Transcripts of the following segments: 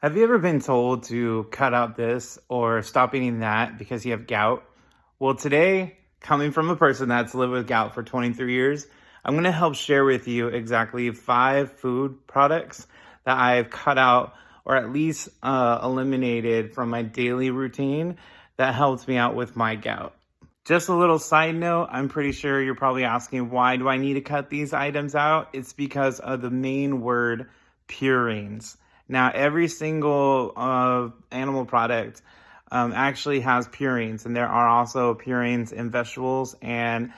Have you ever been told to cut out this or stop eating that because you have gout? Well, today, coming from a person that's lived with gout for 23 years, I'm going to help share with you exactly 5 food products that I've cut out or at least eliminated from my daily routine that helps me out with my gout. Just a little side note, I'm pretty sure you're probably asking, why do I need to cut these items out? It's because of the main word, purines. Now, every single animal product actually has purines, and there are also purines in vegetables and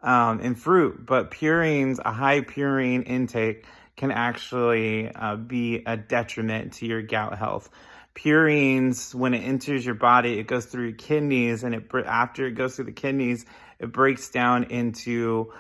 in fruit. But purines, a high purine intake, can actually be a detriment to your gout health. Purines, when it enters your body, it goes through your kidneys, and after it goes through the kidneys, it breaks down into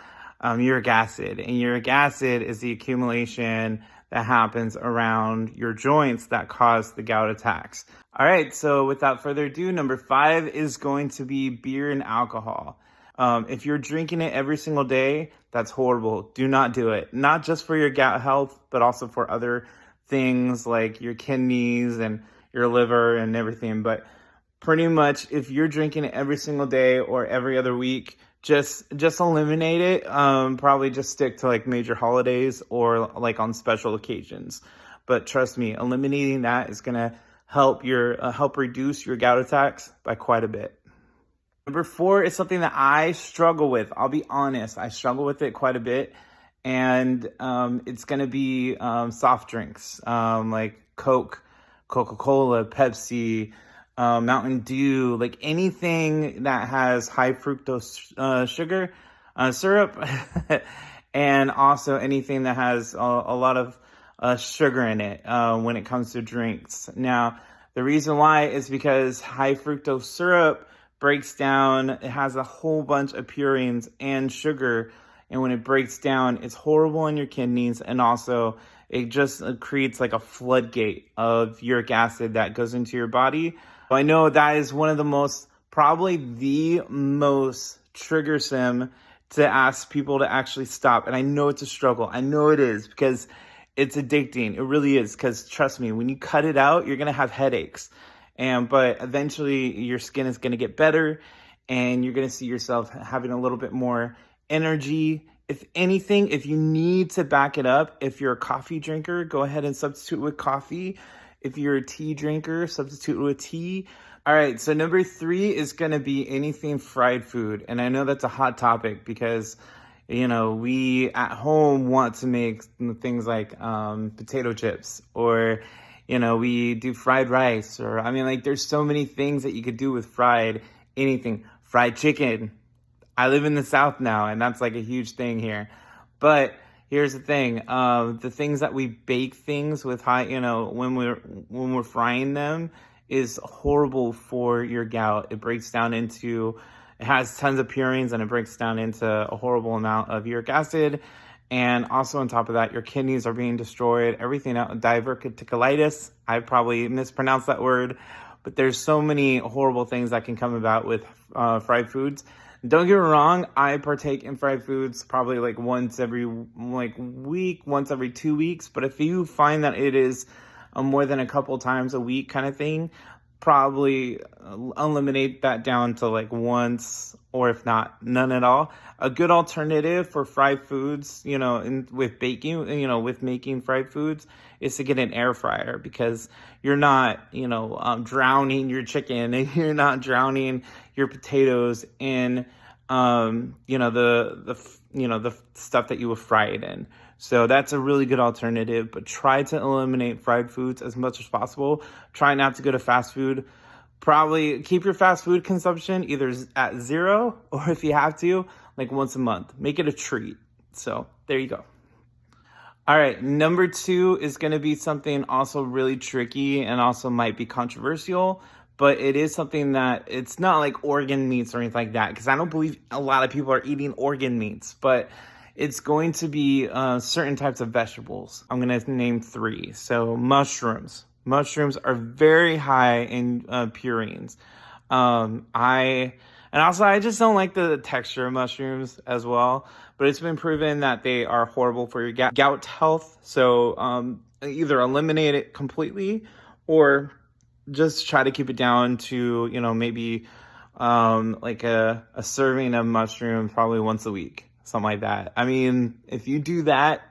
uric acid. And uric acid is the accumulation that happens around your joints that cause the gout attacks. All right, so without further ado, number 5 is going to be beer and alcohol. If you're drinking it every single day, that's horrible. Do not do it. Not just for your gout health, but also for other things like your kidneys and your liver and everything. But pretty much if you're drinking it every single day or every other week, just eliminate it. Probably just stick to like major holidays or like on special occasions. But trust me, eliminating that is gonna help reduce your gout attacks by quite a bit. Number 4 is something that I struggle with. I'll be honest, I struggle with it quite a bit, and it's gonna be soft drinks like Coke, Coca-Cola, Pepsi, Mountain Dew, like anything that has high fructose sugar, syrup, and also anything that has a lot of sugar in it when it comes to drinks. Now, the reason why is because high fructose syrup breaks down, it has a whole bunch of purines and sugar, and when it breaks down, it's horrible in your kidneys, and also it just creates like a floodgate of uric acid that goes into your body. I know that is one of the probably the most triggersome to ask people to actually stop. And I know it's a struggle. I know it is, because it's addicting. It really is. Because trust me, when you cut it out, you're going to have headaches. But eventually your skin is going to get better, and you're going to see yourself having a little bit more energy. If anything, if you need to back it up, if you're a coffee drinker, go ahead and substitute with coffee. If you're a tea drinker, substitute with tea. All right, so number 3 is going to be anything fried food. And I know that's a hot topic because, we at home want to make things like potato chips, or, we do fried rice, or, there's so many things that you could do with fried anything. Fried chicken. I live in the South now, and that's like a huge thing here. But here's the thing: the things that we bake things with high, when we're frying them, is horrible for your gout. It has tons of purines, and it breaks down into a horrible amount of uric acid. And also on top of that, your kidneys are being destroyed. Everything else, diverticulitis. I probably mispronounced that word, but there's so many horrible things that can come about with fried foods. Don't get me wrong, I partake in fried foods probably like once every week, once every 2 weeks. But if you find that it is more than a couple times a week kind of thing, probably eliminate that down to like once, or if not, none at all. A good alternative for fried foods, with baking, with making fried foods, is to get an air fryer, because you're not, drowning your chicken, and you're not drowning your potatoes in, the stuff that you would fry it in. So that's a really good alternative, but try to eliminate fried foods as much as possible. Try not to go to fast food. Probably keep your fast food consumption either at 0, or if you have to, like once a month. Make it a treat. So there you go. All right, number 2 is going to be something also really tricky and also might be controversial, but it is something that it's not like organ meats or anything like that, because I don't believe a lot of people are eating organ meats, but it's going to be certain types of vegetables. I'm going to name 3. So mushrooms. Mushrooms are very high in purines. I just don't like the texture of mushrooms as well, but it's been proven that they are horrible for your gout health. So either eliminate it completely, or just try to keep it down to, maybe like a serving of mushrooms probably once a week, something like that. I mean, if you do that,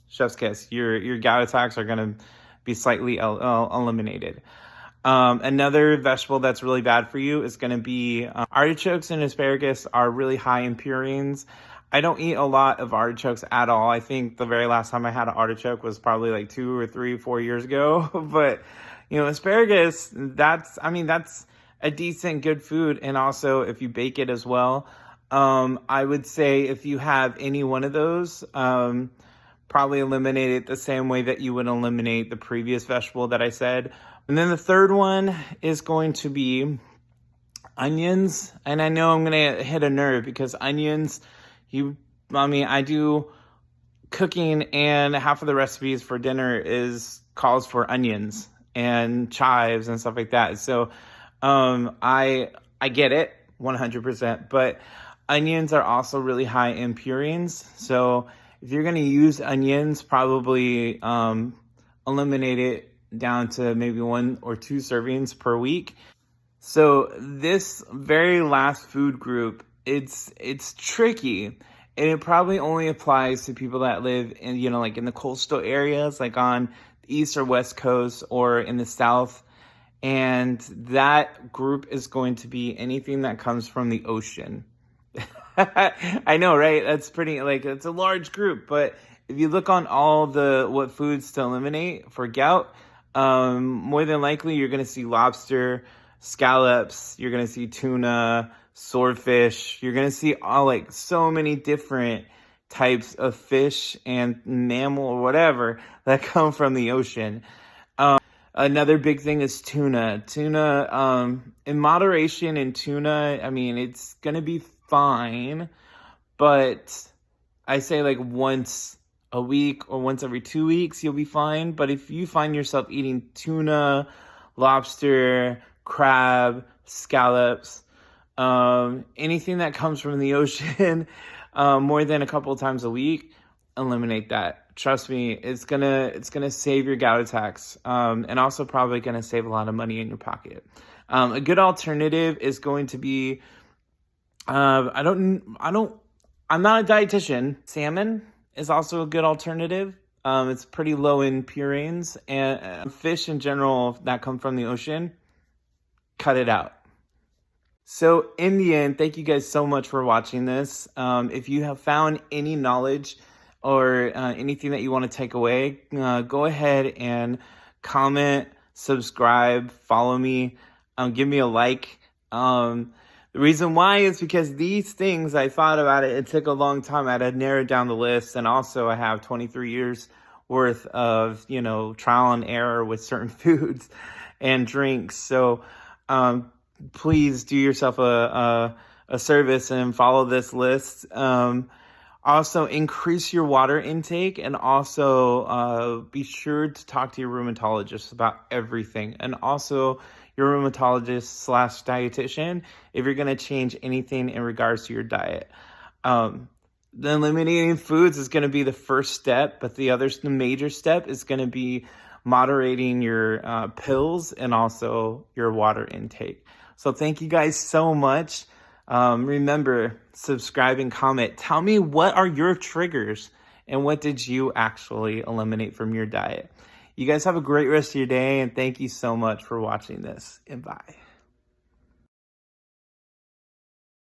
chef's kiss, your gout attacks are going to be slightly eliminated. Another vegetable that's really bad for you is going to be artichokes and asparagus are really high in purines. I don't eat a lot of artichokes at all. I think the very last time I had an artichoke was probably like 2 or 3, 4 years ago. But, asparagus, that's a decent, good food. And also if you bake it as well, I would say if you have any one of those, probably eliminate it the same way that you would eliminate the previous vegetable that I said. And then the third one is going to be onions. And I know I'm going to hit a nerve because onions, I do cooking and half of the recipes for dinner calls for onions and chives and stuff like that. So I get it 100%, but onions are also really high in purines. So if you're going to use onions, probably eliminate it down to maybe 1 or 2 servings per week. So this very last food group, it's tricky, and it probably only applies to people that live in, like in the coastal areas, like on the east or west coast or in the south. And that group is going to be anything that comes from the ocean. I know, right? That's pretty, it's a large group, but if you look on what foods to eliminate for gout, more than likely you're going to see lobster, scallops, you're going to see tuna, swordfish, you're going to see so many different types of fish and mammal or whatever that come from the ocean. Another big thing is tuna. Tuna, in moderation in tuna, it's going to be fine, but I say once a week or once every 2 weeks, you'll be fine. But if you find yourself eating tuna, lobster, crab, scallops, anything that comes from the ocean, more than a couple of times a week, eliminate that. Trust me, it's gonna save your gout attacks, and also probably gonna save a lot of money in your pocket. A good alternative is going to be, I'm not a dietitian. Salmon is also a good alternative. It's pretty low in purines, and fish in general that come from the ocean, cut it out. So in the end, thank you guys so much for watching this. If you have found any knowledge or anything that you want to take away, go ahead and comment, subscribe, follow me, give me a like. The reason why is because these things, I thought about it. It took a long time. I had to narrow down the list. And also I have 23 years worth of, trial and error with certain foods and drinks. So please do yourself a service and follow this list. Also, increase your water intake, and also be sure to talk to your rheumatologist about everything. And also your rheumatologist / dietitian if you're going to change anything in regards to your diet. The eliminating foods is going to be the first step, but the major step is going to be moderating your pills and also your water intake. So thank you guys so much. Remember, subscribe and comment. Tell me, what are your triggers and what did you actually eliminate from your diet? You guys have a great rest of your day, and thank you so much for watching this, and bye.